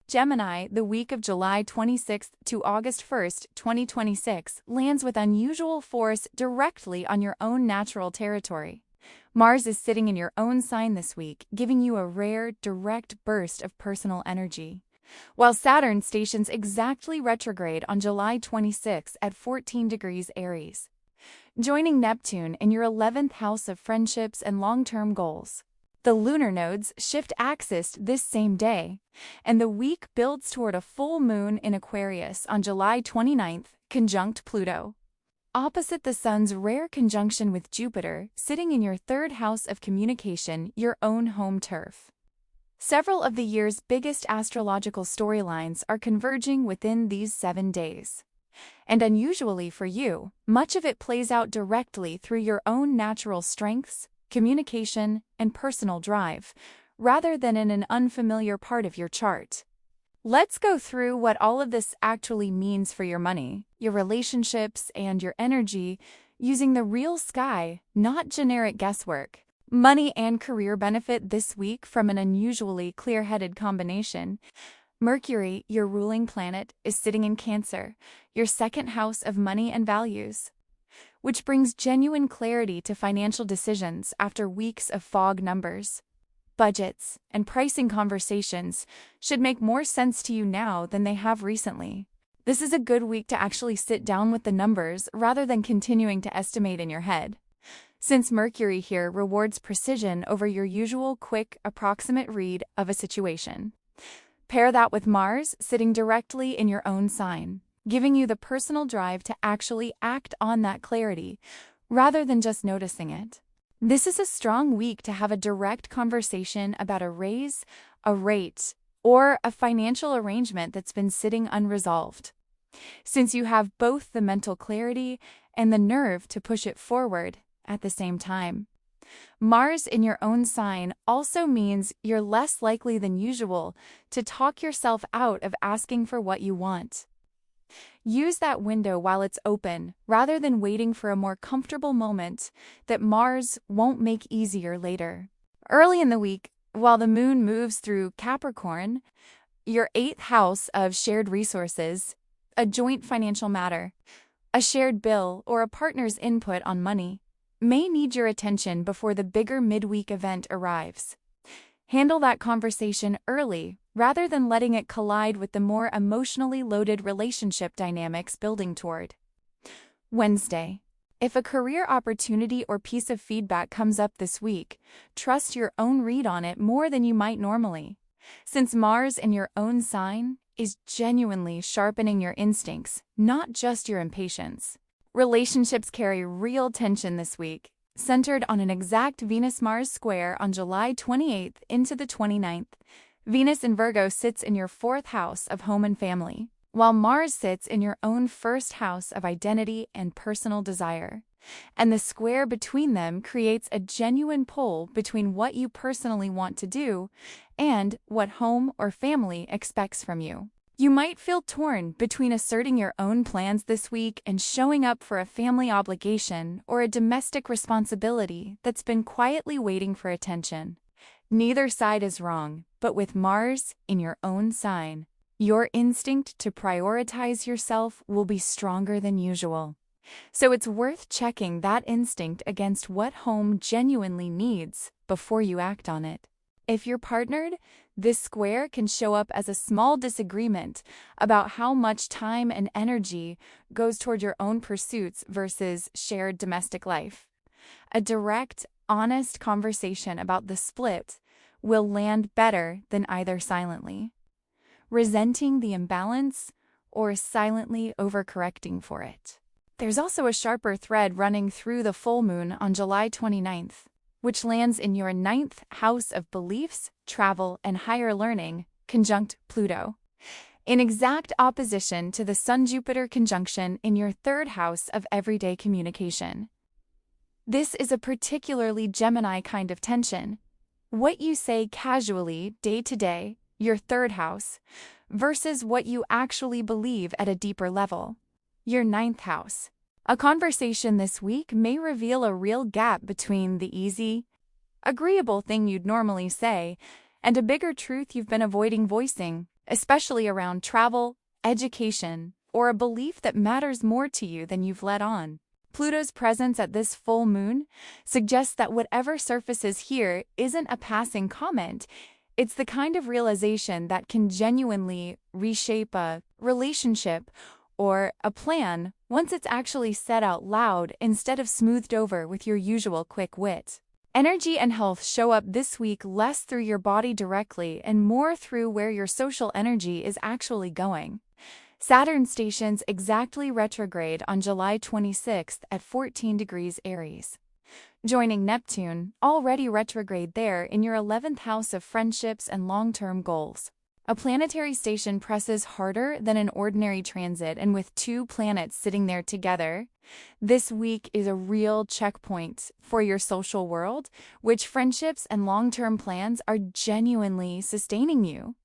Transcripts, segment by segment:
Gemini, the week of July 26th to August 1st, 2026, lands with unusual force directly on your own natural territory. Mars is sitting in your own sign this week, giving you a rare, direct burst of personal energy. While Saturn stations exactly retrograde on July 26 at 14 degrees Aries, joining Neptune in your 11th house of friendships and long-term goals. The lunar nodes shift axis this same day, and the week builds toward a full moon in Aquarius on July 29th, conjunct Pluto. Opposite the Sun's rare conjunction with Jupiter, sitting in your third house of communication, your own home turf. Several of the year's biggest astrological storylines are converging within these 7 days. And unusually for you, much of it plays out directly through your own natural strengths, communication, and personal drive, rather than in an unfamiliar part of your chart. Let's go through what all of this actually means for your money, your relationships, and your energy, using the real sky, not generic guesswork. Money and career benefit this week from an unusually clear-headed combination. Mercury, your ruling planet, is sitting in Cancer, your second house of money and values, which brings genuine clarity to financial decisions after weeks of fog numbers. Budgets and pricing conversations should make more sense to you now than they have recently. This is a good week to actually sit down with the numbers rather than continuing to estimate in your head, since Mercury here rewards precision over your usual quick, approximate read of a situation. Pair that with Mars sitting directly in your own sign, giving you the personal drive to actually act on that clarity, rather than just noticing it. This is a strong week to have a direct conversation about a raise, a rate, or a financial arrangement that's been sitting unresolved, since you have both the mental clarity and the nerve to push it forward at the same time. Mars in your own sign also means you're less likely than usual to talk yourself out of asking for what you want. Use that window while it's open, rather than waiting for a more comfortable moment that Mars won't make easier later. Early in the week, while the moon moves through Capricorn, your 8th house of shared resources, a joint financial matter, a shared bill, or a partner's input on money, may need your attention before the bigger midweek event arrives. Handle that conversation early, rather than letting it collide with the more emotionally loaded relationship dynamics building toward. Wednesday. If a career opportunity or piece of feedback comes up this week, trust your own read on it more than you might normally, since Mars in your own sign is genuinely sharpening your instincts, not just your impatience. Relationships carry real tension this week, centered on an exact Venus-Mars square on July 28th into the 29th. Venus in Virgo sits in your 4th house of home and family, while Mars sits in your own 1st house of identity and personal desire. And the square between them creates a genuine pull between what you personally want to do and what home or family expects from you. You might feel torn between asserting your own plans this week and showing up for a family obligation or a domestic responsibility that's been quietly waiting for attention. Neither side is wrong, but with Mars in your own sign, your instinct to prioritize yourself will be stronger than usual. So it's worth checking that instinct against what home genuinely needs before you act on it. If you're partnered, this square can show up as a small disagreement about how much time and energy goes toward your own pursuits versus shared domestic life. A direct, honest conversation about the split will land better than either silently resenting the imbalance or silently overcorrecting for it. There's also a sharper thread running through the full moon on July 29th, which lands in your 9th house of beliefs, travel, and higher learning, conjunct Pluto, in exact opposition to the Sun-Jupiter conjunction in your 3rd house of everyday communication. This is a particularly Gemini kind of tension. What you say casually, day to day, your 3rd house, versus what you actually believe at a deeper level, your 9th house. A conversation this week may reveal a real gap between the easy, agreeable thing you'd normally say and a bigger truth you've been avoiding voicing, especially around travel, education, or a belief that matters more to you than you've let on. Pluto's presence at this full moon suggests that whatever surfaces here isn't a passing comment. It's the kind of realization that can genuinely reshape a relationship or a plan once it's actually said out loud instead of smoothed over with your usual quick wit. Energy and health show up this week less through your body directly and more through where your social energy is actually going. Saturn stations exactly retrograde on July 26th at 14 degrees Aries, joining Neptune, already retrograde there in your 11th house of friendships and long-term goals. A planetary station presses harder than an ordinary transit, and with two planets sitting there together, this week is a real checkpoint for your social world, which friendships and long-term plans are genuinely sustaining you,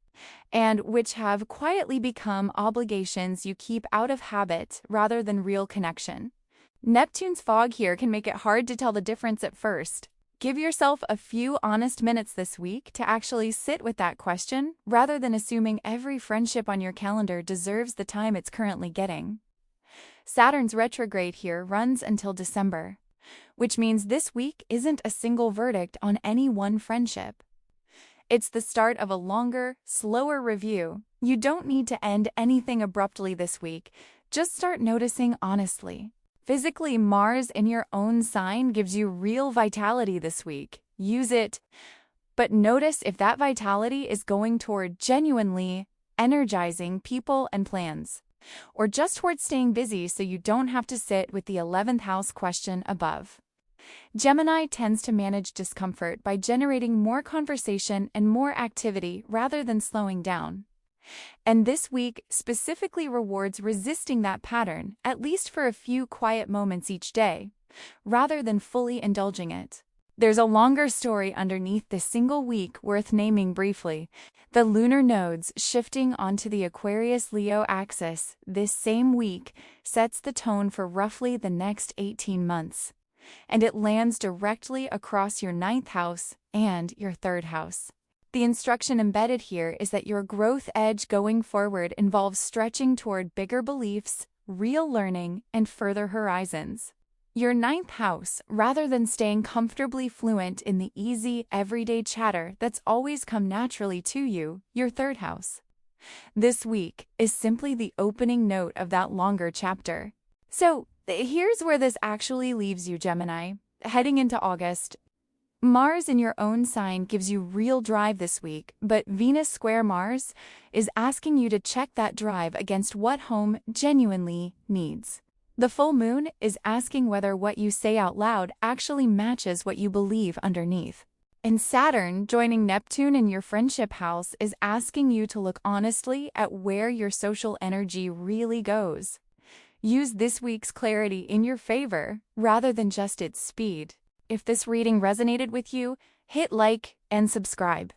and which have quietly become obligations you keep out of habit rather than real connection. Neptune's fog here can make it hard to tell the difference at first. Give yourself a few honest minutes this week to actually sit with that question, rather than assuming every friendship on your calendar deserves the time it's currently getting. Saturn's retrograde here runs until December, which means this week isn't a single verdict on any one friendship. It's the start of a longer, slower review. You don't need to end anything abruptly this week, just start noticing honestly. Physically, Mars in your own sign gives you real vitality this week. Use it, but notice if that vitality is going toward genuinely energizing people and plans, or just toward staying busy so you don't have to sit with the 11th house question above. Gemini tends to manage discomfort by generating more conversation and more activity rather than slowing down. And this week specifically rewards resisting that pattern, at least for a few quiet moments each day, rather than fully indulging it. There's a longer story underneath this single week worth naming briefly. The lunar nodes shifting onto the Aquarius-Leo axis this same week sets the tone for roughly the next 18 months, and it lands directly across your 9th house and your 3rd house. The instruction embedded here is that your growth edge going forward involves stretching toward bigger beliefs, real learning, and further horizons. Your 9th house, rather than staying comfortably fluent in the easy, everyday chatter that's always come naturally to you, your 3rd house. This week is simply the opening note of that longer chapter. So, here's where this actually leaves you, Gemini. Heading into August, Mars in your own sign gives you real drive this week, but Venus square Mars is asking you to check that drive against what home genuinely needs. The full moon is asking whether what you say out loud actually matches what you believe underneath. And Saturn, joining Neptune in your friendship house, is asking you to look honestly at where your social energy really goes. Use this week's clarity in your favor, rather than just its speed. If this reading resonated with you, hit like and subscribe.